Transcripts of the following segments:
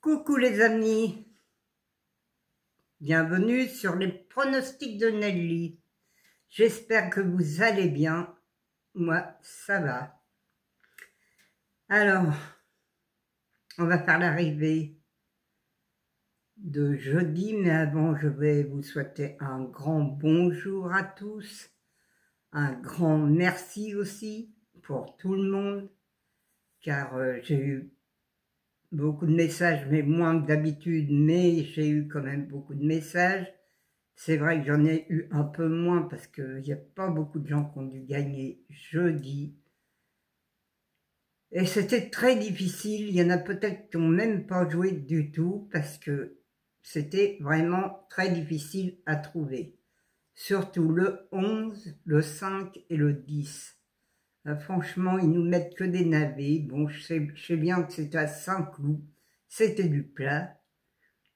Coucou les amis, bienvenue sur les pronostics de Nelly. J'espère que vous allez bien, moi ça va. Alors, on va faire l'arrivée de jeudi, mais avant je vais vous souhaiter un grand bonjour à tous, un grand merci aussi pour tout le monde, car j'ai eu beaucoup de messages, mais moins que d'habitude, mais j'ai eu quand même beaucoup de messages. C'est vrai que j'en ai eu un peu moins parce qu'il n'y a pas beaucoup de gens qui ont dû gagner jeudi. Et c'était très difficile, il y en a peut-être qui n'ont même pas joué du tout parce que c'était vraiment très difficile à trouver. Surtout le 11, le 5 et le 10. Franchement, ils nous mettent que des navets. Bon, je sais bien que c'était à 5 clous. C'était du plat.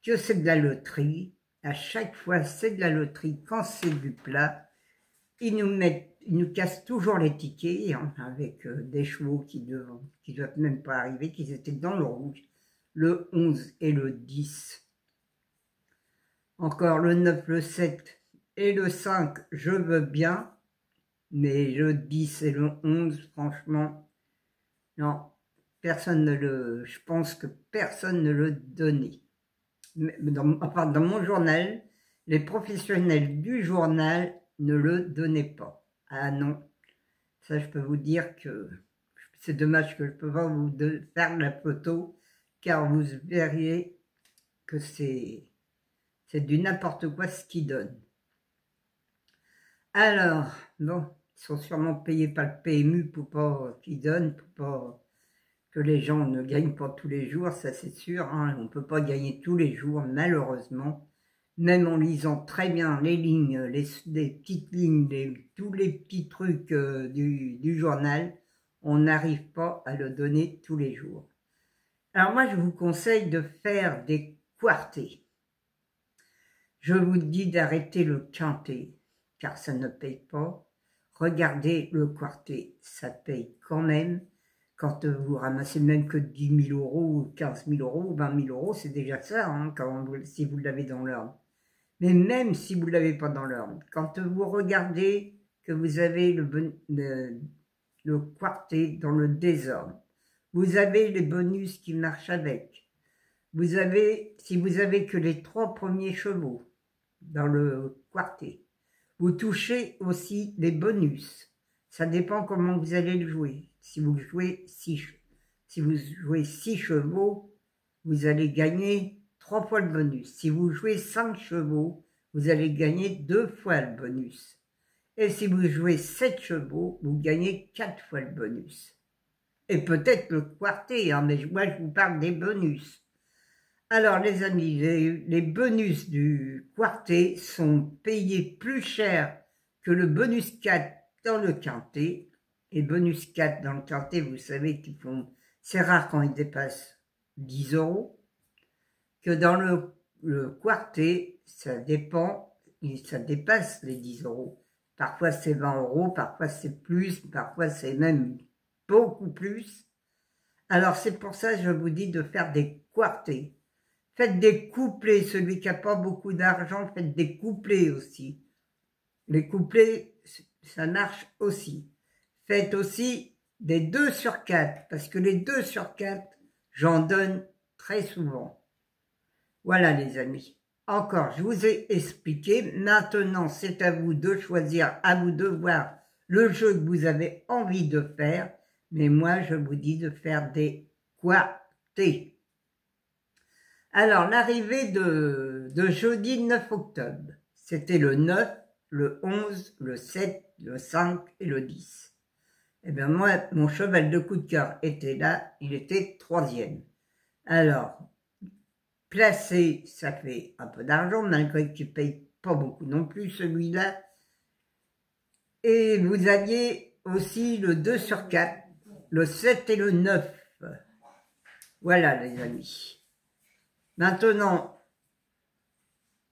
Que c'est de la loterie. À chaque fois, c'est de la loterie quand c'est du plat. Ils nous cassent toujours les tickets, hein, avec des chevaux qui doivent même pas arriver, qui étaient dans le rouge. Le 11 et le 10. Encore le 9, le 7 et le 5, je veux bien. Mais le 10 et le 11, franchement, non, je pense que personne ne le donnait. Enfin, dans mon journal, les professionnels du journal ne le donnaient pas. Ah non, ça je peux vous dire que c'est dommage que je ne peux pas vous faire la photo, car vous verriez que c'est du n'importe quoi ce qu'ils donnent. Alors, bon, ils sont sûrement payés par le PMU pour pas qu'ils donnent, pour pas que les gens ne gagnent pas tous les jours, ça c'est sûr, hein, on ne peut pas gagner tous les jours, malheureusement, même en lisant très bien les lignes, les petites lignes, tous les petits trucs du journal, on n'arrive pas à le donner tous les jours. Alors moi je vous conseille de faire des quartés. Je vous dis d'arrêter le quintet, car ça ne paye pas. Regardez le quartet, ça paye quand même. Quand vous ramassez même que 10 000 euros, ou 15 000 euros, ou 20 000 euros, c'est déjà ça, hein, si vous l'avez dans l'ordre. Mais même si vous ne l'avez pas dans l'ordre, quand vous regardez que vous avez le quartet dans le désordre, vous avez les bonus qui marchent avec. Si vous avez que les 3 premiers chevaux dans le quartet, vous touchez aussi les bonus. Ça dépend comment vous allez le jouer. Si vous jouez 6 chevaux, vous allez gagner 3 fois le bonus. Si vous jouez 5 chevaux, vous allez gagner 2 fois le bonus. Et si vous jouez 7 chevaux, vous gagnez 4 fois le bonus. Et peut-être le quartet, hein, mais moi je vous parle des bonus. Alors les amis, les bonus du quartet sont payés plus cher que le bonus 4 dans le quintet. Et bonus 4 dans le quintet, vous savez qu'ils font, c'est rare quand ils dépassent 10 euros. Que dans le quartet, ça dépasse les 10 euros. Parfois c'est 20 euros, parfois c'est plus, parfois c'est même beaucoup plus. Alors c'est pour ça que je vous dis de faire des quartets. Faites des couplets, celui qui n'a pas beaucoup d'argent, faites des couplets aussi. Les couplets, ça marche aussi. Faites aussi des 2 sur 4, parce que les 2 sur 4, j'en donne très souvent. Voilà les amis. Encore, je vous ai expliqué. Maintenant, c'est à vous de choisir, à vous de voir le jeu que vous avez envie de faire. Mais moi, je vous dis de faire des quartés. Alors, l'arrivée de jeudi 9 octobre, c'était le 9, le 11, le 7, le 5 et le 10. Eh bien, moi, mon cheval de coup de cœur était là, il était 3e. Alors, placé, ça fait un peu d'argent, malgré qu'il ne paye pas beaucoup non plus, celui-là. Et vous aviez aussi le 2 sur 4, le 7 et le 9. Voilà, les amis. Maintenant,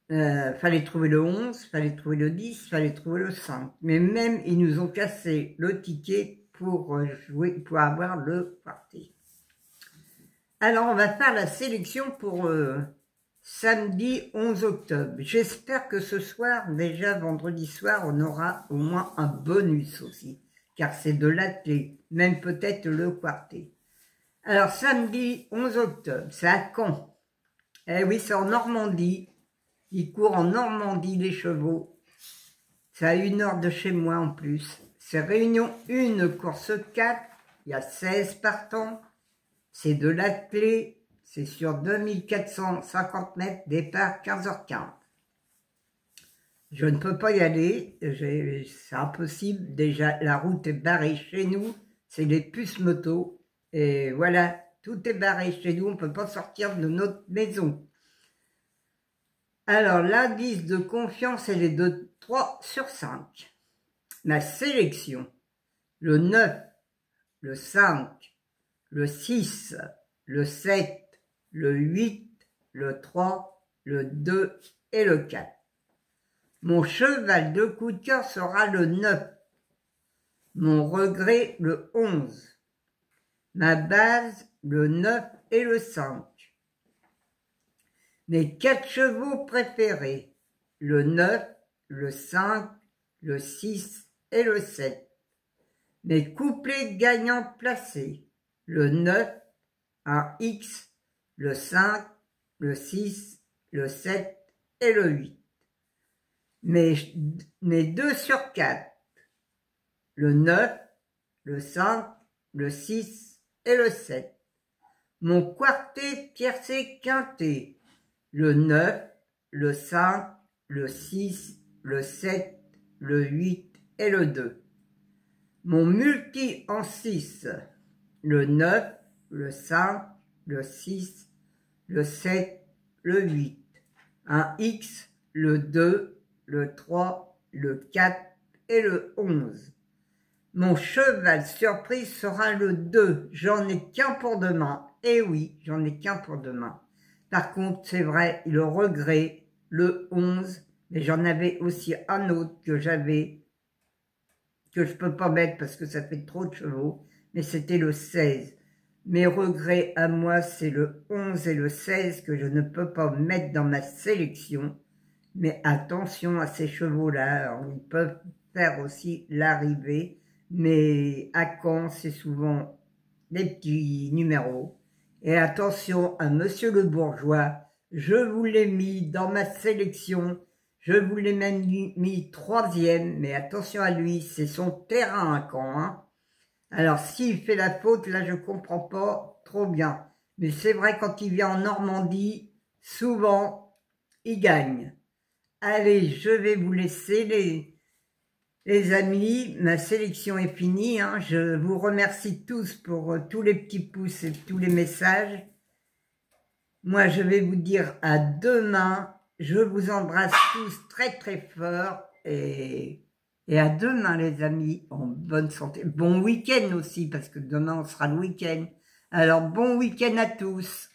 fallait trouver le 11, fallait trouver le 10, fallait trouver le 5. Mais même, ils nous ont cassé le ticket pour jouer, pour avoir le quartet. Alors, on va faire la sélection pour samedi 11 octobre. J'espère que ce soir, déjà vendredi soir, on aura au moins un bonus aussi, car c'est de l'athlé, même peut-être le quarté. Alors, samedi 11 octobre, c'est à Caen. Eh oui, c'est en Normandie. Ils courent en Normandie, les chevaux. C'est à 1 heure de chez moi en plus. C'est Réunion 1, course 4. Il y a 16 partants. C'est de l'athlé. C'est sur 2450 mètres, départ 15h15. Je ne peux pas y aller. C'est impossible. Déjà, la route est barrée chez nous. C'est les puces moto. Et voilà, tout est barré chez nous. On ne peut pas sortir de notre maison. Alors, l'indice de confiance, elle est de 3 sur 5. Ma sélection, le 9, le 5, le 6, le 7, le 8, le 3, le 2 et le 4. Mon cheval de coup de cœur sera le 9. Mon regret, le 11. Ma base, le 9 et le 5. Mes 4 chevaux préférés, le 9, le 5, le 6 et le 7. Mes couplets gagnants placés, le 9, un X, le 5, le 6, le 7 et le 8. Mes 2 sur 4, le 9, le 5, le 6 et le 7. Mon quartet tiercé quintet, le 9, le 5, le 6, le 7, le 8 et le 2. Mon multi en 6, le 9, le 5, le 6, le 7, le 8. Un X, le 2, le 3, le 4 et le 11. Mon cheval surprise sera le 2. J'en ai qu'un pour demain. Eh oui, j'en ai qu'un pour demain. Par contre, c'est vrai, le regret, le 11, mais j'en avais aussi un autre que j'avais, que je peux pas mettre parce que ça fait trop de chevaux, mais c'était le 16. Mes regrets à moi, c'est le 11 et le 16 que je ne peux pas mettre dans ma sélection. Mais attention à ces chevaux-là, ils peuvent faire aussi l'arrivée, mais à Caen, c'est souvent des petits numéros. Et attention à Monsieur le Bourgeois, je vous l'ai mis dans ma sélection, je vous l'ai même mis 3e, mais attention à lui, c'est son terrain à Caen. Hein. Alors s'il fait la faute, là je comprends pas trop bien. Mais c'est vrai, quand il vient en Normandie, souvent, il gagne. Allez, je vais vous laisser les amis, ma sélection est finie, hein. Je vous remercie tous pour tous les petits pouces et tous les messages. Moi, je vais vous dire à demain. Je vous embrasse tous très très fort et à demain les amis, en bonne santé. Bon week-end aussi, parce que demain on sera le week-end. Alors bon week-end à tous.